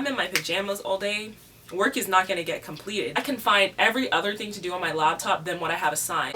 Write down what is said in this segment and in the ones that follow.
I'm in my pajamas all day, work is not going to get completed. I can find every other thing to do on my laptop than what I have assigned.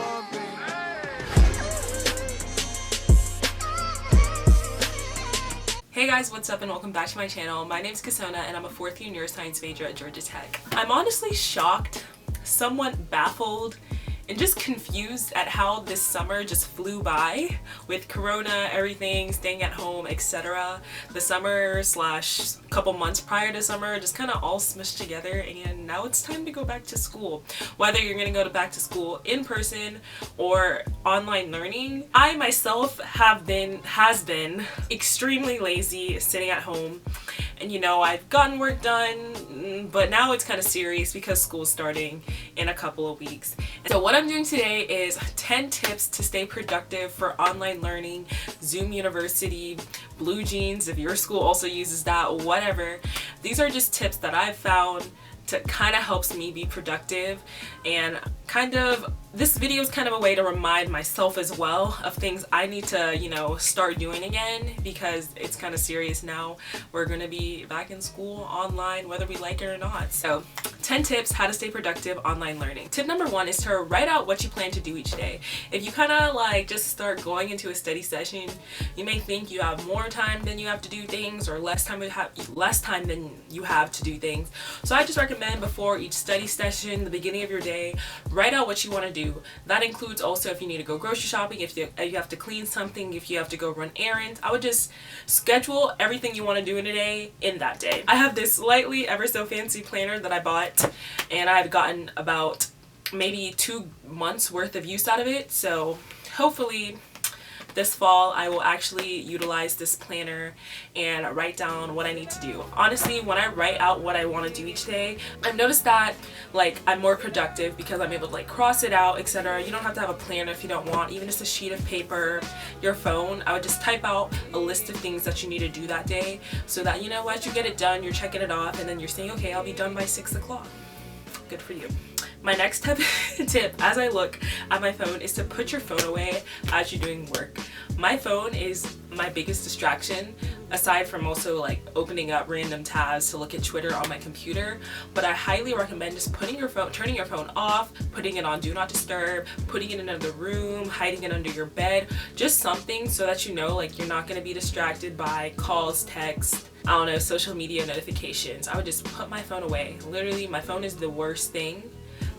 Hey guys, what's up and welcome back to my channel. My name's Kisona and I'm a 4th year neuroscience major at Georgia Tech. I'm honestly shocked, somewhat baffled, and just confused at how this summer just flew by with corona, everything, staying at home, etc. The summer slash couple months prior to summer just kind of all smushed together, and now it's time to go back to school. Whether you're going to go back to school in person or online learning, I myself has been extremely lazy sitting at home. And you know, I've gotten work done, but now it's kind of serious because school's starting in a couple of weeks. And so what I'm doing today is 10 tips to stay productive for online learning, Zoom University, Blue Jeans, if your school also uses that, whatever. These are just tips that I've found to kind of helps me be productive, and this video is kind of a way to remind myself as well of things I need to, you know, start doing again, because it's kind of serious now. We're gonna be back in school online whether we like it or not. So 10 tips how to stay productive online learning. Tip number 1 is to write out what you plan to do each day. If you kind of like just start going into a study session, you may think you have more time than you have to do things, or less time than you have to do things. So I just recommend before each study session, the beginning of your day, write out what you want to do. That includes also if you need to go grocery shopping, if you have to clean something, if you have to go run errands. I would just schedule everything you want to do in a day in that day. I have this slightly ever so fancy planner that I bought, and I've gotten about maybe 2 months worth of use out of it. So hopefully this fall I will actually utilize this planner and write down what I need to do. Honestly, when I write out what I want to do each day, I've noticed that like I'm more productive because I'm able to like cross it out, etc. You don't have to have a planner if you don't want, even just a sheet of paper, your phone. I would just type out a list of things that you need to do that day, so that you know what, you get it done, you're checking it off, and then you're saying, okay, I'll be done by 6 o'clock. Good for you. My next tip as I look at my phone is to put your phone away as you're doing work. My phone is my biggest distraction, aside from also like opening up random tabs to look at Twitter on my computer. But I highly recommend just turning your phone off, putting it on do not disturb, putting it in another room, hiding it under your bed, just something so that you know like you're not going to be distracted by calls, texts, I don't know, social media notifications. I would just put my phone away. Literally, my phone is the worst thing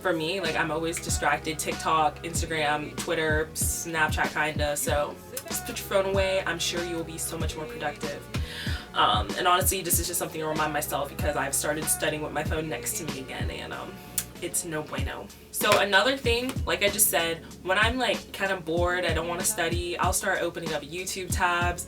for me. Like, I'm always distracted. TikTok, Instagram, Twitter, Snapchat kinda. So just put your phone away. I'm sure you will be so much more productive. And honestly, this is just something to remind myself because I've started studying with my phone next to me again, and it's no bueno. So another thing, like I just said, when I'm like kind of bored, I don't want to study, I'll start opening up YouTube tabs,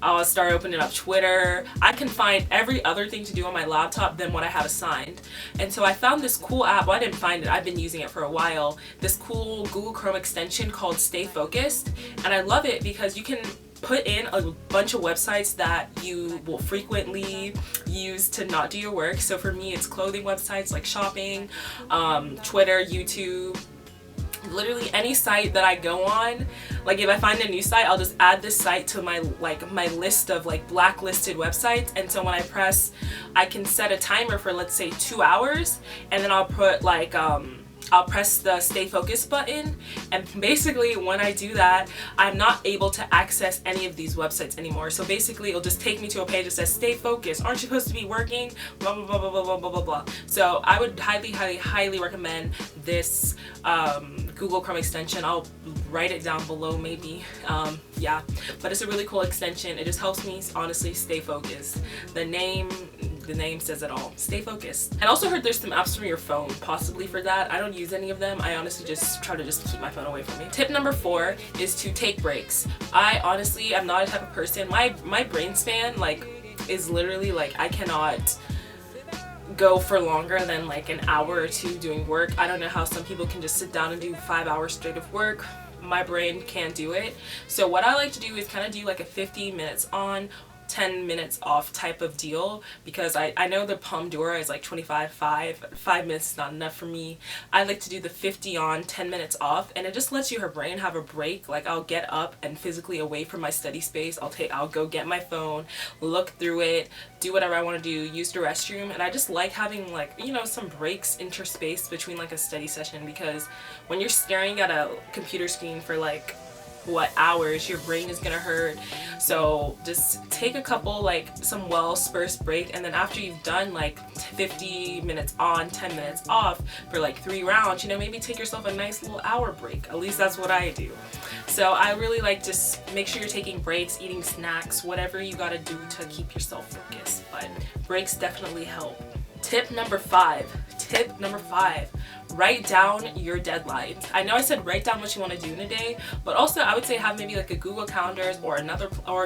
I'll start opening up Twitter. I can find every other thing to do on my laptop than what I have assigned. And so I found this cool app. Well, I didn't find it, I've been using it for a while, this cool Google Chrome extension called Stay Focused. And I love it because you can put in a bunch of websites that you will frequently use to not do your work. So for me, it's clothing websites like shopping, Twitter, YouTube, literally any site that I go on. Like if I find a new site, I'll just add this site to my list of like blacklisted websites. And so when I press, I can set a timer for, let's say, 2 hours, and then I'll put like I'll press the stay focused button, and basically when I do that, I'm not able to access any of these websites anymore. So basically it'll just take me to a page that says stay focused, aren't you supposed to be working, blah blah blah blah blah blah blah blah. So I would highly recommend this Google Chrome extension. I'll write it down below maybe. Yeah, but it's a really cool extension. It just helps me honestly stay focused. The name says it all. Stay focused. I also heard there's some apps for your phone possibly for that. I don't use any of them. I honestly just try to keep my phone away from me. Tip number 4 is to take breaks. I honestly am not a type of person. My brain span like is literally like I cannot go for longer than like an hour or 2 doing work. I don't know how some people can just sit down and do 5 hours straight of work. My brain can't do it. So what I like to do is kind of do like a 15 minutes on, 10 minutes off type of deal, because I know the Pomodoro is like 25, 5 minutes is not enough for me. I like to do the 50 on, 10 minutes off, and it just lets your brain have a break. Like, I'll get up and physically away from my study space. I'll go get my phone, look through it, do whatever I want to do, use the restroom, and I just like having, like, you know, some breaks interspaced between like a study session, because when you're staring at a computer screen for like hours, your brain is gonna hurt. So just take a couple, like some well-spaced break, and then after you've done like 50 minutes on, 10 minutes off for like 3 rounds, you know, maybe take yourself a nice little hour break. At least that's what I do. So I really like, just make sure you're taking breaks, eating snacks, whatever you gotta do to keep yourself focused, but breaks definitely help. Tip number 5, write down your deadlines. I know I said write down what you want to do in a day, but also I would say have maybe like a Google Calendars or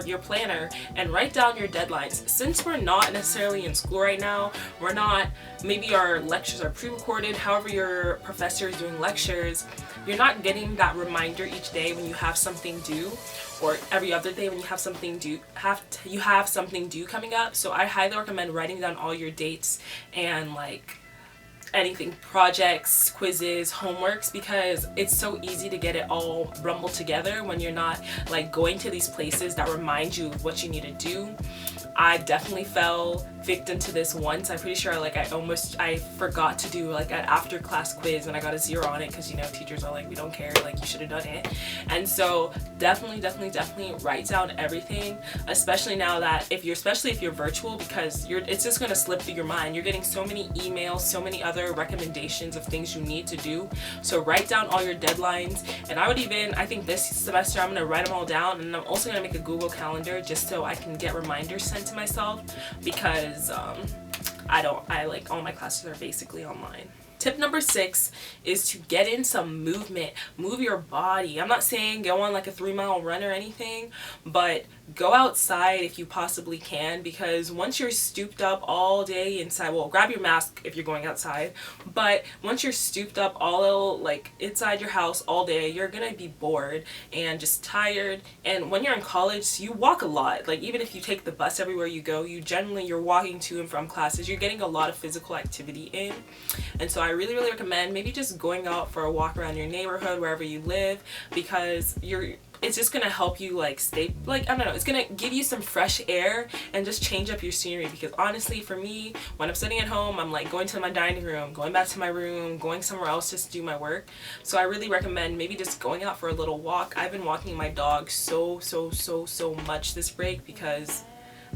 your planner, and write down your deadlines. Since we're not necessarily in school right now, maybe our lectures are pre-recorded, however your professor is doing lectures, you're not getting that reminder each day when you have something due, or every other day when you have something due, coming up. So I highly recommend writing down all your dates and like anything, projects, quizzes, homeworks, because it's so easy to get it all rumbled together when you're not like going to these places that remind you of what you need to do. I definitely fell victim to this once. I'm pretty sure like I forgot to do like an after class quiz, and I got a 0 on it, because you know, teachers are like, we don't care, like you should have done it. And so definitely write down everything, especially now that especially if you're virtual, because it's just going to slip through your mind. You're getting so many emails, so many other recommendations of things you need to do. So write down all your deadlines, and I think this semester I'm going to write them all down, and I'm also going to make a Google Calendar just so I can get reminders sent to myself, because I like all my classes are basically online. Tip number 6 is to get in some movement. Move your body. I'm not saying go on like a 3-mile run or anything, but go outside if you possibly can, because once you're stooped up all day inside, well, grab your mask if you're going outside, but once you're stooped up all like inside your house all day, you're gonna be bored and just tired. And when you're in college, you walk a lot. Like, even if you take the bus everywhere you go, you're walking to and from classes. You're getting a lot of physical activity in. And so I really recommend maybe just going out for a walk around your neighborhood, wherever you live, because it's just gonna help you like stay, like, I don't know, it's gonna give you some fresh air and just change up your scenery. Because honestly, for me, when I'm sitting at home, I'm like going to my dining room, going back to my room, going somewhere else just to do my work. So I really recommend maybe just going out for a little walk. I've been walking my dog so much this break, because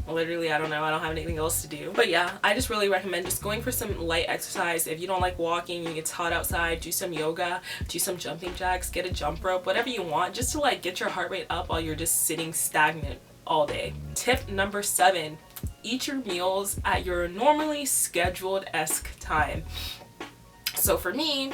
literally, I don't have anything else to do. But yeah, I just really recommend just going for some light exercise. If you don't like walking, it's hot outside, do some yoga, do some jumping jacks, get a jump rope, whatever you want, just to like get your heart rate up while you're just sitting stagnant all day. Tip number 7, eat your meals at your normally scheduled-esque time. So for me,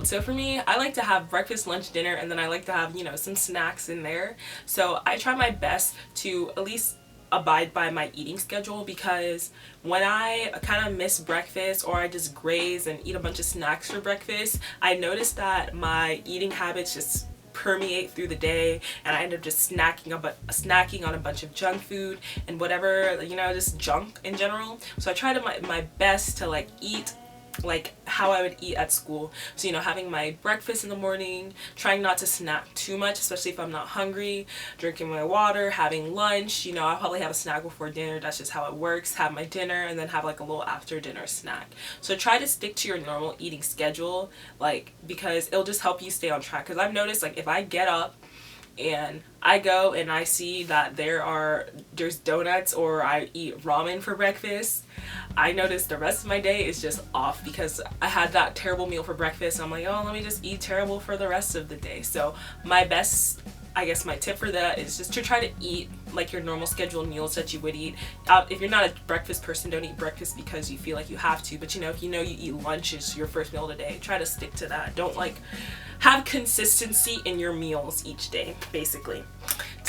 So for me, I like to have breakfast, lunch, dinner, and then I like to have, you know, some snacks in there. So I try my best to at least abide by my eating schedule, because when I kind of miss breakfast, or I just graze and eat a bunch of snacks for breakfast, I notice that my eating habits just permeate through the day, and I end up just snacking on a bunch of junk food and whatever, you know, just junk in general. So I try to my best to like eat like how I would eat at school. So, you know, having my breakfast in the morning, trying not to snack too much, especially if I'm not hungry, drinking my water, having lunch, you know, I'll probably have a snack before dinner, that's just how it works, have my dinner, and then have like a little after dinner snack. So try to stick to your normal eating schedule, like, because it'll just help you stay on track. Because I've noticed, like, if I get up and I go and I see that there's donuts, or I eat ramen for breakfast, I notice the rest of my day is just off, because I had that terrible meal for breakfast, and I'm like, oh, let me just eat terrible for the rest of the day. So my best, I guess my tip for that is just to try to eat like your normal scheduled meals that you would eat. If you're not a breakfast person, don't eat breakfast because you feel like you have to, but you know, if you eat lunch is your first meal of the day, try to stick to that. Don't like have consistency in your meals each day, basically.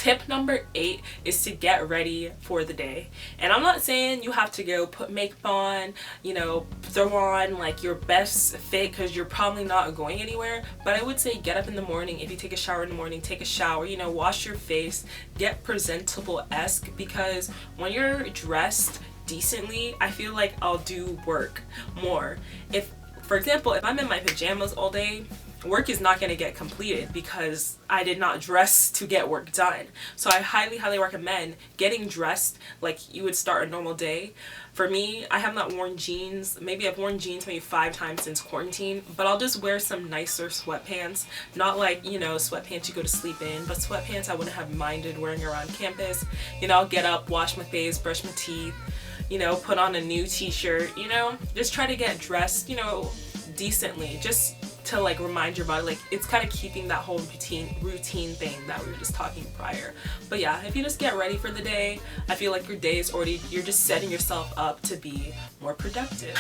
Tip number 8 is to get ready for the day. And I'm not saying you have to go put makeup on, you know, throw on like your best fit, because you're probably not going anywhere. But I would say get up in the morning. If you take a shower in the morning, take a shower, you know, wash your face, get presentable-esque, because when you're dressed decently, I feel like I'll do work more. If, for example, if I'm in my pajamas all day, work is not going to get completed because I did not dress to get work done. So I highly recommend getting dressed like you would start a normal day. For me, I have not worn jeans. Maybe I've worn jeans maybe 5 times since quarantine, but I'll just wear some nicer sweatpants. Not like, you know, sweatpants you go to sleep in, but sweatpants I wouldn't have minded wearing around campus. You know, I'll get up, wash my face, brush my teeth, you know, put on a new t-shirt, you know, just try to get dressed, you know, decently, just to like remind your body, like it's kind of keeping that whole routine thing that we were just talking prior. But yeah, if you just get ready for the day, I feel like your day is already, you're just setting yourself up to be more productive.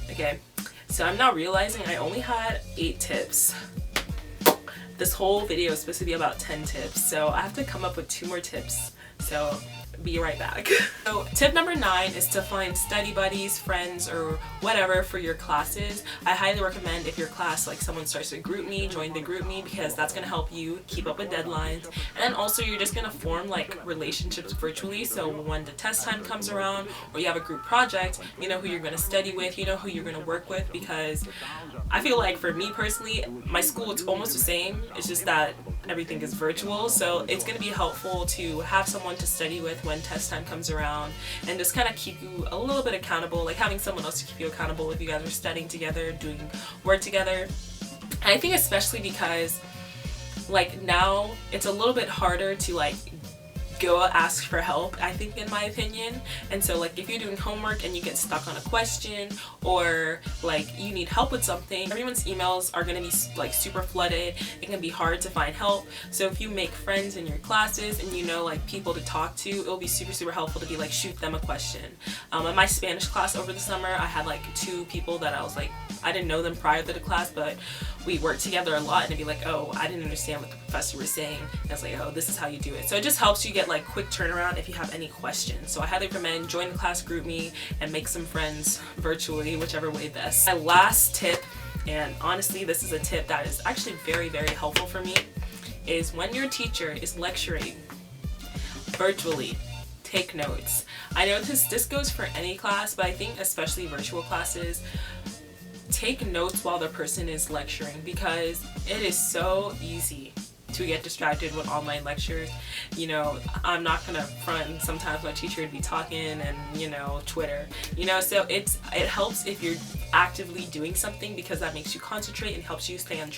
Okay, so I'm now realizing I only had 8 tips. This whole video is supposed to be about 10 tips, so I have to come up with 2 more tips. So be right back. So tip number 9 is to find study buddies, friends, or whatever for your classes. I highly recommend, if your class, like someone starts a group me, join the group me, because that's going to help you keep up with deadlines. And then also you're just going to form like relationships virtually, so when the test time comes around or you have a group project, you know who you're going to study with, you know who you're going to work with. Because I feel like for me personally, my school, it's almost the same, it's just that everything is virtual, so it's going to be helpful to have someone to study with when test time comes around, and just kind of keep you a little bit accountable, like having someone else to keep you accountable if you guys are studying together, doing work together. And I think especially because like now it's a little bit harder to like go ask for help, I think, in my opinion. And so like if you're doing homework and you get stuck on a question, or like you need help with something, everyone's emails are going to be like super flooded. It can be hard to find help. So if you make friends in your classes and you know like people to talk to, it'll be super helpful to be like, shoot them a question. In my Spanish class over the summer, I had like 2 people that I was like, I didn't know them prior to the class, but we worked together a lot, and it'd be like, oh, I didn't understand what the professor was saying. And I was like, oh, this is how you do it. So it just helps you get like quick turnaround if you have any questions. So I highly recommend join the class group me and make some friends virtually, whichever way best. My last tip, and honestly this is a tip that is actually very helpful for me, is when your teacher is lecturing virtually, take notes. I know this goes for any class, but I think especially virtual classes, take notes while the person is lecturing, because it is so easy to get distracted with online lectures. You know, I'm not gonna front, sometimes my teacher would be talking and, you know, Twitter, you know, so it helps if you're actively doing something, because that makes you concentrate and helps you stay on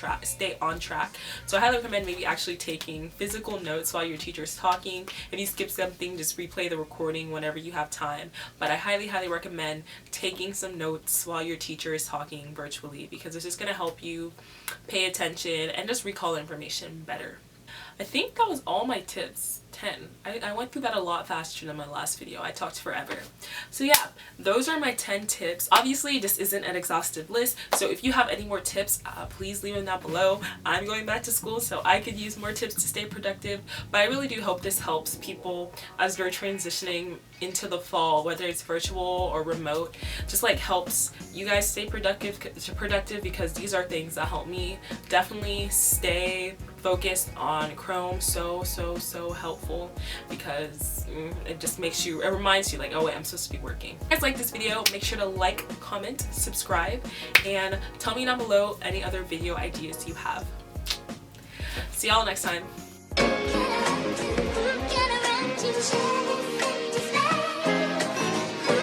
track. So I highly recommend maybe actually taking physical notes while your teacher's talking. If you skip something, just replay the recording whenever you have time. But I highly recommend taking some notes while your teacher is talking virtually, because it's just gonna help you pay attention and just recall information better. I think that was all my tips. 10. I went through that a lot faster than my last video. I talked forever. So yeah, those are my 10 tips. Obviously this isn't an exhaustive list, so if you have any more tips, please leave them down below. I'm going back to school, so I could use more tips to stay productive, but I really do hope this helps people as they're transitioning into the fall, whether it's virtual or remote. Just like helps you guys stay productive, because these are things that help me definitely stay focused on Chrome. So helpful, because it just makes you, it reminds you like, oh wait, I'm supposed to be working. If you guys like this video, make sure to like, comment, subscribe, and tell me down below any other video ideas you have. See y'all next time.